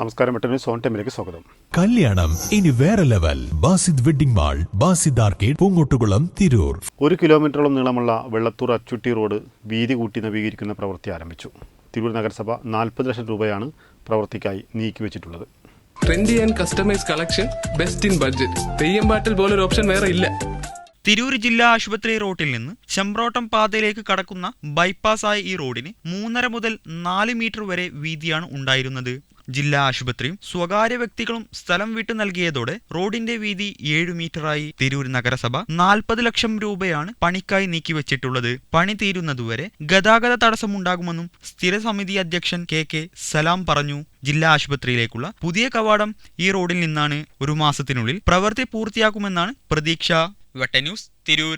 നമസ്കാരം, വെട്ടന്യൂസ് ഓൺ ടൈമിലേക്ക് സ്വാഗതം. കല്യാണം ഇനി വേറെ level. Basid wedding mall, Basid arcade, Poongottukulam, Tirur. 1 കിലോമീറ്ററോളം നീളമുള്ള വെള്ളത്തൂർ അച്ചുട്ടി റോഡ് വീതി കൂട്ടി നവീകരിക്കുന്ന പ്രവൃത്തി ആരംഭിച്ചു. തിരൂർ നഗരസഭ 40 ലക്ഷം രൂപയാണ് പ്രവൃത്തിക്കായി നീക്കിവെച്ചിട്ടുള്ളത്. Trendy and customise collection, best in budget. Theyyam പാട്ടിൽ പോലൊരു ഓപ്ഷൻ വേറെ ഇല്ല. തിരൂർ ജില്ലാ ആശുപത്രി റോഡിൽ നിന്ന് ചെമ്പ്രോട്ടം പാതയിലേക്ക് കടക്കുന്ന ബൈപ്പാസായ ഈ റോഡിന് 3.5 മുതൽ 4 മീറ്റർ വരെ വീതിയാണ് ഉണ്ടായിരുന്നത്. ജില്ലാ ആശുപത്രിയും സ്വകാര്യ വ്യക്തികളും സ്ഥലം വിട്ടു നൽകിയതോടെ റോഡിന്റെ വീതി 7 മീറ്ററായി. തിരൂർ നഗരസഭ 40 ലക്ഷം രൂപയാണ് പണിക്കായി നീക്കിവെച്ചിട്ടുള്ളത്. പണി തീരുന്നതുവരെ ഗതാഗത തടസ്സമുണ്ടാകുമെന്നും സ്ഥിരസമിതി അധ്യക്ഷൻ കെ സലാം പറഞ്ഞു. ജില്ലാ ആശുപത്രിയിലേക്കുള്ള പുതിയ കവാടം ഈ റോഡിൽ നിന്നാണ്. 1 മാസത്തിനുള്ളിൽ പ്രവൃത്തി പൂർത്തിയാക്കുമെന്നാണ് പ്രതീക്ഷ. വെട്ടന്യൂസ്, തിരൂർ.